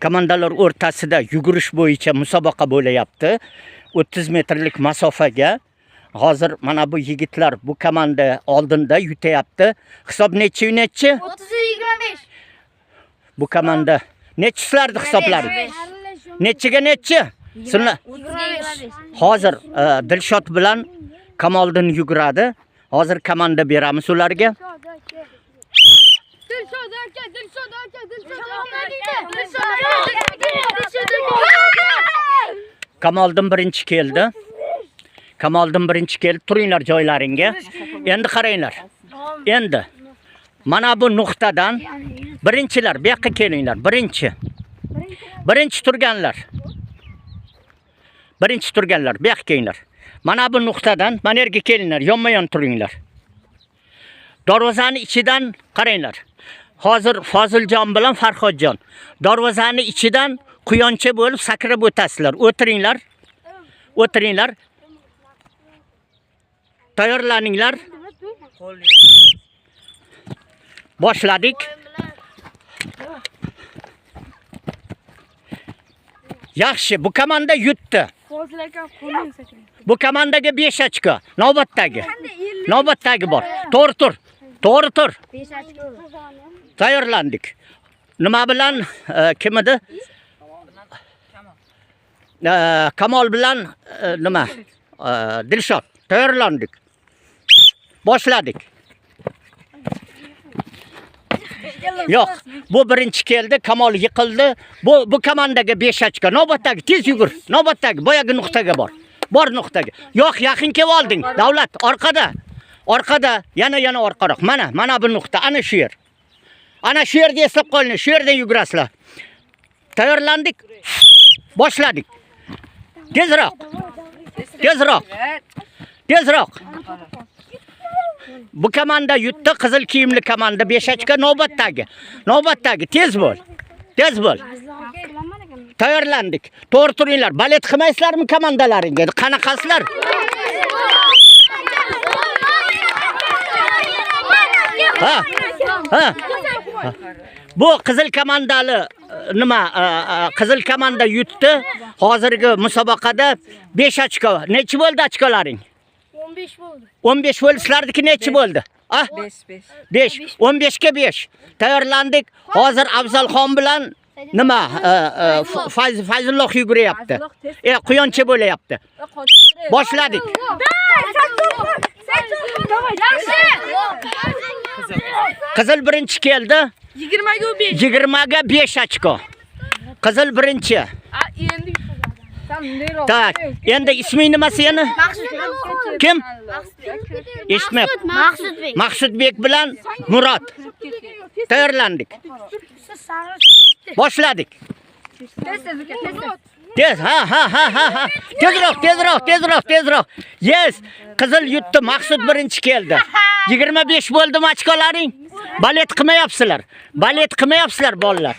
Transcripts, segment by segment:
Komandalar o'rtasida yugurish bo'yicha musobaqa bo'layapti. 30 metrlik masofaga. Hozir mana bu yigitlar bu komanda oldinda yutyapti. Hisob nechi? 30-25. Bu komanda nechisilardi hisoblari? Nechiga nechi? Sizlar 25. hozir Dilshod bilan Kamoliddin yuguradi. Hozir komanda beramiz ularga. Kamoliddin birinchi keldi. Kamoliddin birinchi keldi. Turinglar joylaringga. Endi qaranglar. Endi mana bu nuqtadan birinchilar bu yoqqa kelinglar. Birinchi turganlar. Birinchi turganlar bu yoqqa kelinglar. Mana bu nuqtadan mana yerga kelinglar. Yonma-yon turinglar. Darvozani ichidan qaranglar. Hozir Foziljon bilan Farhodjon darvozani ichidan quyoncha bo'lib sakrab o'tasizlar. O'tiringlar. O'tiringlar. Tayyorlaninglar. Boshladik. Yaxshi, bu komanda yutdi. Bu komandaga 5 ochko. Navbatdagi bor. To'g'ri tur. 5 ochko. Tayyorlandik. Nima bilan kim edi? Kamol bilan nima? Dilshod. Tayyorlandik. Boshladik. Yo'q, bu birinchi keldi, Kamol yiqildi. Bu komandaga 5 ochko. Navbatdagi tez yugur. Navbatdagi boyagi nuqtaga bor. Bor nuqtaga. Yo'q, yaqin kelib olding. Davlat orqada. Orqada, yana orqaroq. Mana bu nuqta, ana shu yer. Ana shu yerda eslab qoling, shu yerdan yugurasizlar. Tayyorlandik. Boshladik. Tezroq. Bu komanda yutdi, qizil kiyimli komanda 5 ochko navbatdagi. Tez bo'l. Tayyorlandik. To'g'ri turinglar. Balet qilmaysizlarmi komandalaringga? Qanaqasizlar? Ha. Bu qizil komandali nima? Qizil komanda yutdi. Hozirgi musobaqada 5 ochko. Nechi bo'ldi ochkolaring? 15 bo'ldi. 15 bo'ldi. Sizlarniki nechi bo'ldi? 5. 15 ga 5. Tayyorlandik. Hozir Afzalxon bilan nima? Fayzulloh yuguryapti. Quyoncha bo'layapti. Boshladik. Qizil birinchi keldi. 20 ga 5 ochko. Qizil birinchi. Tak, endi isming nima seni? Kim? Eshitmayapti. Maqsudbek bilan Murod. Tayyorlandik. Boshladik. Tez, ha. Tezroq. Yes, qizil yutdi, Maqsud birinchi keldi. 25 bo'ldimi ochkolaring? Balet qilmayapsizlar bolalar.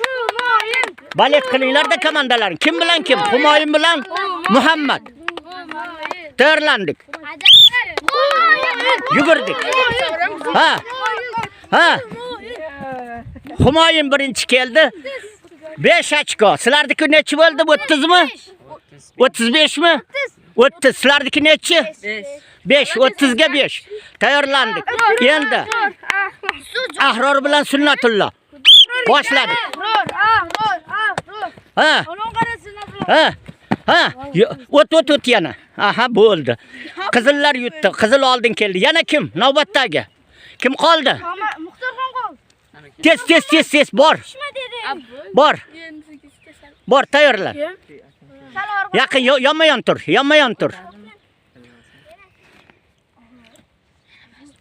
Balet qilinglar-da komandalaring. Kim bilan kim? Humoyun bilan Muhammad. Tayyorlandik. Yugurdik. Ha. Humoyun birinchi keldi. 5 ochko. Sizlarniki nechi bo'ldi? 30 mi? 35 mi? 30. Sizlarniki nechi? 5. 30 ga 5. Tayyorlandik. Endi Ahror bilan Sunnatulloh. Boshladik. Ha. O't yana. Aha, bo'ldi. Qizillar yutdi. Qizil oldin keldi. Yana kim? Navbatdagi. Kim qoldi? Muxtorxon qoldi. Tez bor. Bor, tayyorlan. Yaqin yonma-yon tur.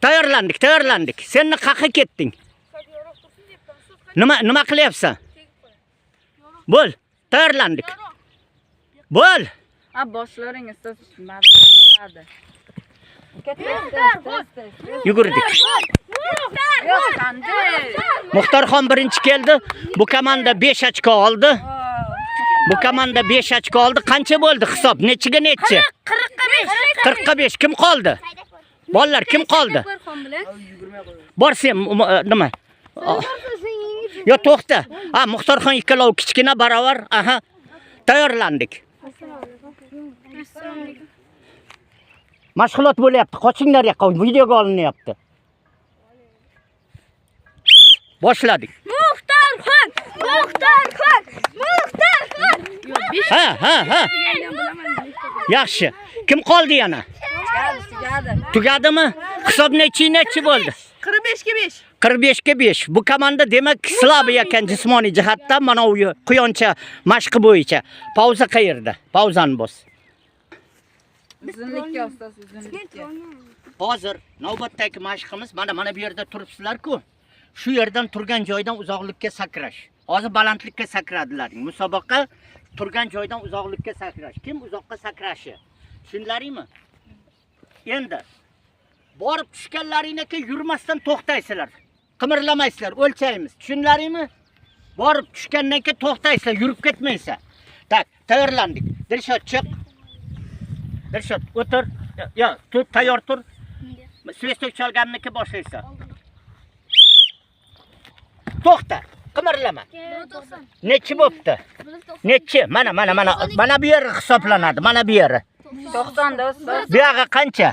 Tayyorlandik. Sen qayerga ketding? Nima qilyapsan? Bo'l, tayyorlandik. Bo'l. Boshlaringiz Yugurdik. Muxtorxon birinchi keldi. Bu komanda 5 ochko oldi. Qancha bo'ldi hisob? Nechiga nechi? 40 ga 5. Kim qoldi? Bolalar kim qoldi? Bor sen nima? Yo, to'xta. Ha, Muxtorxon ikkalovi kichkina barobar. Aha. Tayyorlandik. Mashg'ulot bo'lyapti. Qochinglar yoqqa. Videoga olinyapti. Boshladik. Muxtorxon. Ha. Yaxshi. Kim qoldi yana? Tugadimi? Hisob nechi bo'ldi? 45 ga 5. 45 ga 5. Bu komanda demak slabi ekan jismoniy jihatdan, mana u quyoncha mashqi bo'yicha. Pauza qayerda? Pauzani bos. Uzunlikka ustoz, uzunlikka. Hozir navbatdagi mashqimiz mana bu yerda turibsizlar-ku. Shu yerdan turgan joydan uzoqlikka sakrash. Hozir balandlikka sakradilaring. Musobaqa turgan joydan uzoqlikka sakrash. Kim uzoqqa sakrashi? Tushunlaringmi? Endi borib tushganlaringizga yurmasdan to'xtaysizlar. Qimirlamaysizlar, o'lchaymiz. Tushunlaringmi? Borib tushgandan keyin to'xtaysizlar, yurib ketmaysiz. Tak, tayyorlandik. Dilshod chiq. Dilshod o'tir. Yo, tayyor tur. Svestok chalganniki boshlaysan. To'xta, qimirlama. Nechi bo'pti? Nechi? Mana bu yer hisoblanadi. Mana bu yer. 90 da ustoz. Bu yoqqa qancha?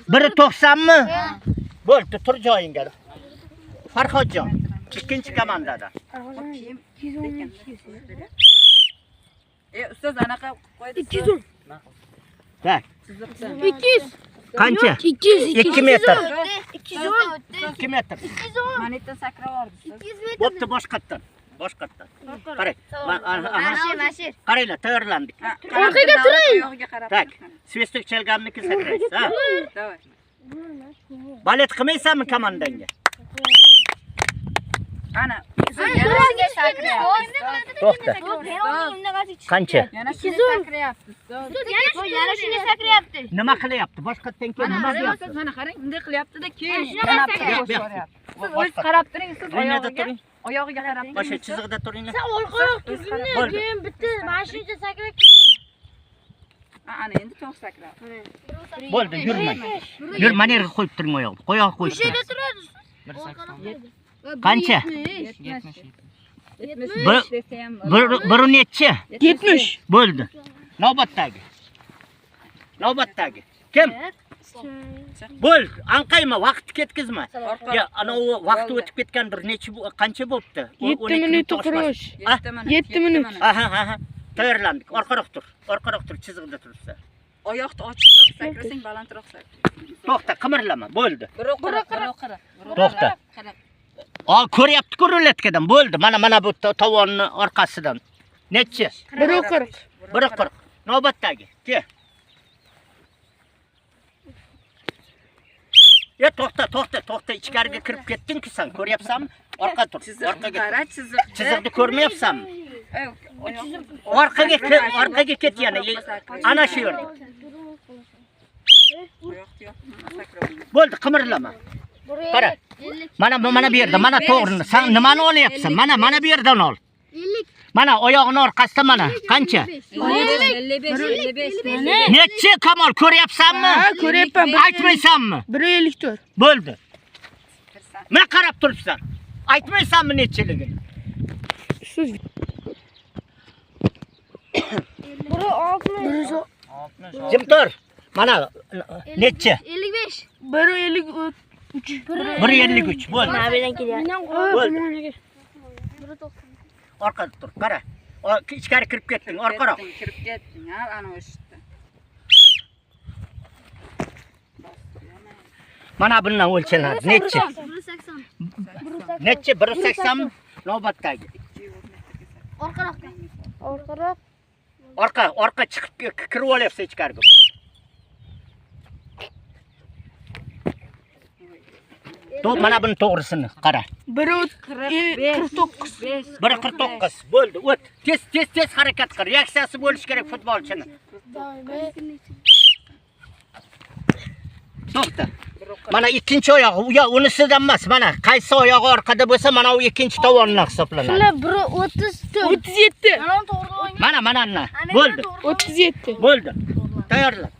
1 90 mi? Bo'ldi, tur joyingga. Farhodjon, ikkinchi komandada. Ustoz anaqa qo'ydi. 210. Tak. 200. Qancha? 2 metr. 2 metr. Manetdan sakrab oldi ustoz. Bo'pti, boshqatdan. Qarang. Mashir. Qaranglar, tayyorlandik. Orqaga turing. Oyog'iga qarab. Tak. Svestok chalganniki sakraysiz, ha? Davay. Balet qilmaysanmi komandangga? Ana. To'xta. Qancha? Yana shunday sakrayapti ustoz. Yana shunday sakrayapti. Nima qilyapti? Boshqatdan keyin nima deyapti? Mana qarang, bunday qilyapti-da, keyin Mana siz o'z qarab turing, siz oyog'iga qarab. Boshqa chiziqda turinglar. Sen orqaroq turgin, keyin bitta mana shuncha sakrab. Ana endi to'q sakrab. Bo'ldi, yurmang. Yur, mana yerga qo'yib turing oyoqni. Qo'yoq qo'yib. O'shaga turadi. Qancha? 70 Bir- desa ham Bir nechi? 70. Bo'ldi. Navbatdagi. Kim? Bo'ldi. Anqayma, vaqt ketkizma. Ya, ana u vaqti o'tib ketgandir. Qancha bo'pti? 7 minut qurish. 7 minut. Aha. Tayyorlandik. Orqaroq tur, chiziqda turibsan. Oyoqni ochiqroq sakrasang, balandroq sakra. To'xta, qimirlama. Bo'ldi. Bir o'qira. To'xta. Ko'ryapti-ku ruletkadan. Bo'ldi. Mana bu tovonni orqasidan. Nechi? 140. 140. Navbatdagi. Kel. Ya to'xta, ichkariga kirib ketding-ku sen, ko'ryapsanmi? Orqa tur, orqaga. Qara chiziq. Chiziqni ko'rmayapsanmi? Orqaga ket yana. Ana shu yerda. Bo'ldi, qimirlama. Qara. Mana bu yerda, mana to'g'rini. Sen nimani olyapsan? Mana bu yerdan ol. 50. Mana oyog'ini orqasida mana. Qancha? 55. Nechi Kamol, ko'ryapsanmi? Ha, ko'ryapman. Aytmaysanmi? 154. Bo'ldi. Men qarab turibsan. Aytmaysanmi nechiligini? Siz Biri 60. Jim tur. Mana nechi? 55. 153. 153. Bo'ldi. Nabidan kelyapti. Bo'ldi. Orqada tur, qara. Ichkari kirib ketding, orqaroq. Kirib ketding, ha, ana o'shda. Mana bundan o'lchanadi. Nechi? 180. Nechi? 180 mi? Navbatdagi. Orqaroq. Orqa chiqib kirib olyapsa ichkariga. Mana buni to'g'risini qara. 149. 149. Bo'ldi, o't. Tez harakat qil. Reaksiyasi bo'lish kerak futbolchini. To'xta. Mana ikkinchi oyog'i, yo, unisidan emas. Mana qaysi oyog'i orqada bo'lsa, mana u ikkinchi tovondan hisoblanadi. Shular 37. 37. Mana. Bo'ldi. 37. Bo'ldi. Tayyorlan.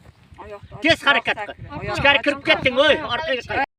Tez harakat qil. Ichkari kirib ketding, o'y, orqaga qayt.